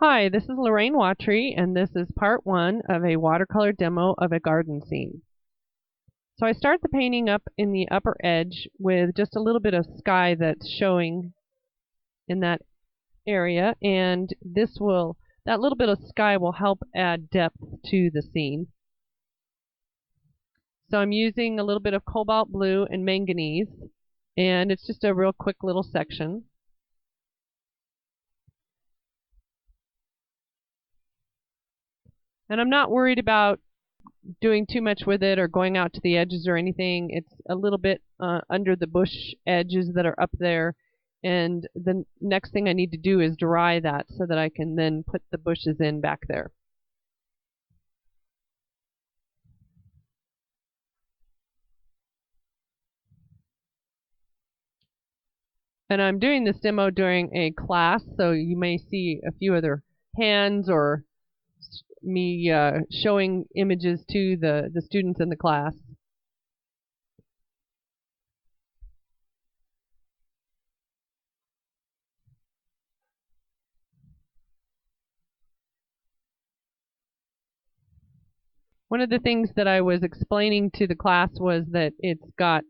Hi, this is Lorraine Watry, and this is part one of a watercolor demo of a garden scene. So I start the painting up in the upper edge with just a little bit of sky that's showing in that area, and that little bit of sky will help add depth to the scene. So I'm using a little bit of cobalt blue and manganese, and it's just a real quick little section. And I'm not worried about doing too much with it or going out to the edges or anything. It's a little bit under the bush edges that are up there. And the next thing I need to do is dry that so that I can then put the bushes in back there. And I'm doing this demo during a class, so you may see a few other hands or me showing images to the students in the class. One of the things that I was explaining to the class was that it's got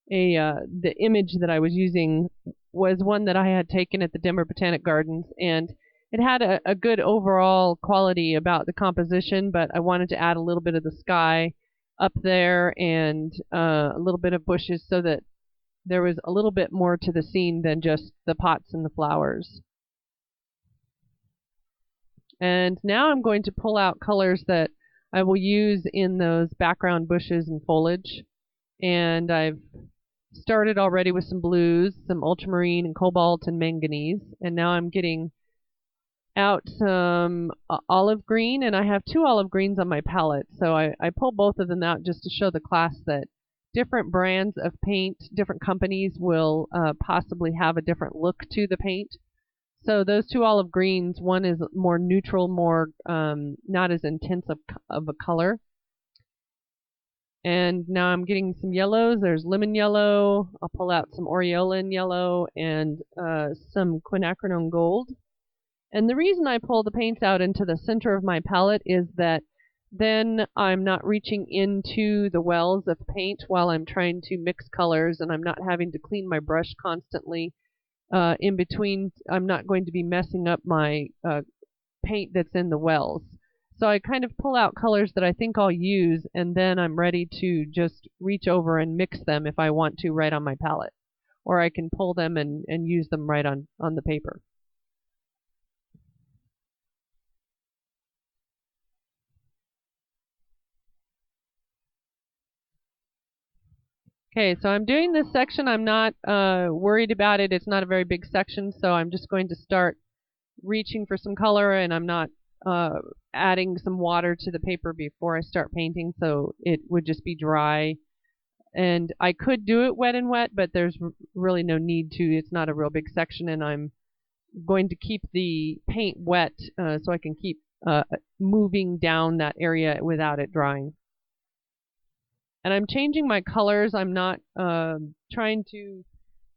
the image that I was using was one that I had taken at the Denver Botanic Gardens, and it had a good overall quality about the composition, but I wanted to add a little bit of the sky up there and a little bit of bushes so that there was a little bit more to the scene than just the pots and the flowers. And now I'm going to pull out colors that I will use in those background bushes and foliage. And I've started already with some blues, some ultramarine and cobalt and manganese. And now I'm getting out some olive green, and I have two olive greens on my palette. So I pull both of them out just to show the class that different brands of paint, different companies will possibly have a different look to the paint. So those two olive greens, one is more neutral, more not as intense of a color. And now I'm getting some yellows. There's lemon yellow. I'll pull out some aureolin yellow and some quinacridone gold. And the reason I pull the paints out into the center of my palette is that then I'm not reaching into the wells of paint while I'm trying to mix colors, and I'm not having to clean my brush constantly. In between, I'm not going to be messing up my paint that's in the wells. So I kind of pull out colors that I think I'll use, and then I'm ready to just reach over and mix them if I want to right on my palette. Or I can pull them and use them right on the paper. Okay, so I'm doing this section. I'm not worried about it. It's not a very big section, so I'm just going to start reaching for some color, and I'm not adding some water to the paper before I start painting, so it would just be dry. And I could do it wet and wet, but there's really no need to. It's not a real big section, and I'm going to keep the paint wet so I can keep moving down that area without it drying. And I'm changing my colors. I'm not trying to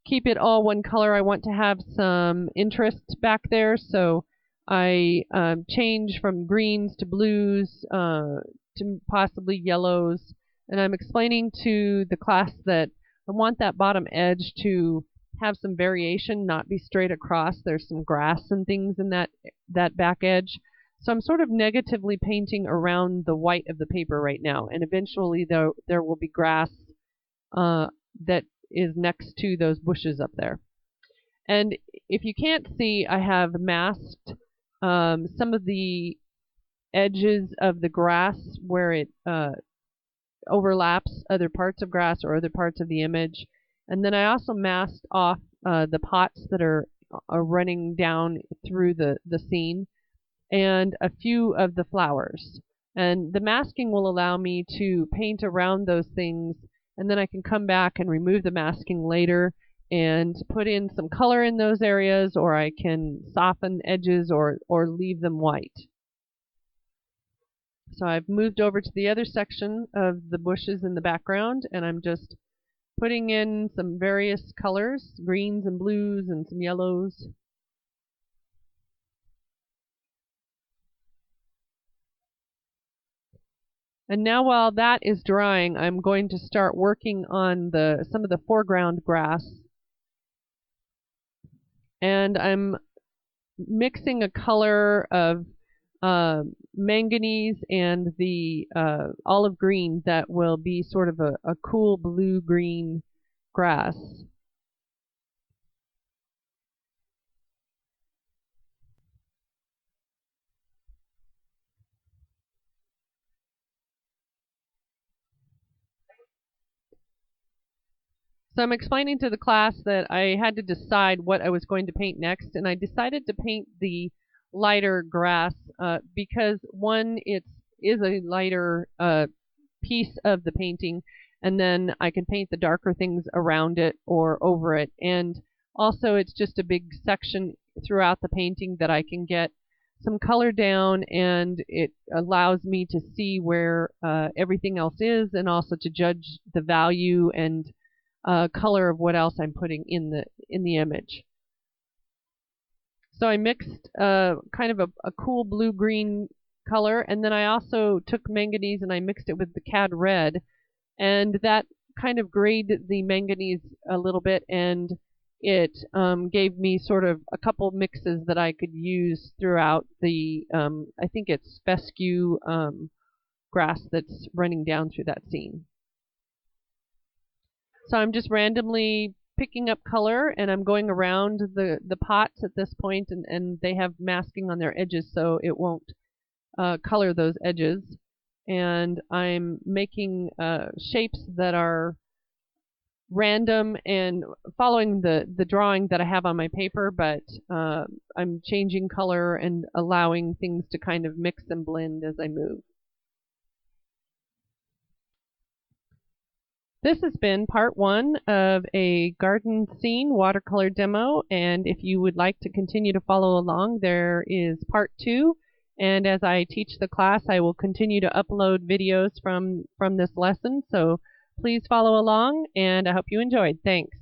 keep it all one color. I want to have some interest back there, so I change from greens to blues to possibly yellows. And I'm explaining to the class that I want that bottom edge to have some variation, not be straight across. There's some grass and things in that back edge. So I'm sort of negatively painting around the white of the paper right now, and eventually there will be grass that is next to those bushes up there. And if you can't see, I have masked some of the edges of the grass where it overlaps other parts of grass or other parts of the image. And then I also masked off the pots that are running down through the scene and a few of the flowers. And the masking will allow me to paint around those things, and then I can come back and remove the masking later and put in some color in those areas, or I can soften edges or leave them white. So I've moved over to the other section of the bushes in the background, and I'm just putting in some various colors, greens and blues and some yellows. And now while that is drying, I'm going to start working on some of the foreground grass. And I'm mixing a color of manganese and the olive green that will be sort of a cool blue-green grass. So I'm explaining to the class that I had to decide what I was going to paint next, and I decided to paint the lighter grass because one, it is a lighter piece of the painting, and then I can paint the darker things around it or over it. And also it's just a big section throughout the painting that I can get some color down, and it allows me to see where everything else is, and also to judge the value and color of what else I'm putting in the image. So I mixed kind of a cool blue-green color, and then I also took manganese and I mixed it with the cad red, and that kind of grayed the manganese a little bit, and it gave me sort of a couple mixes that I could use throughout the, I think it's fescue grass that's running down through that scene. So I'm just randomly picking up color, and I'm going around the pots at this point, and they have masking on their edges so it won't color those edges. And I'm making shapes that are random and following the drawing that I have on my paper, but I'm changing color and allowing things to kind of mix and blend as I move. This has been part 1 of a garden scene watercolor demo, and if you would like to continue to follow along, there is part 2, and as I teach the class, I will continue to upload videos from this lesson, so please follow along, and I hope you enjoyed. Thanks.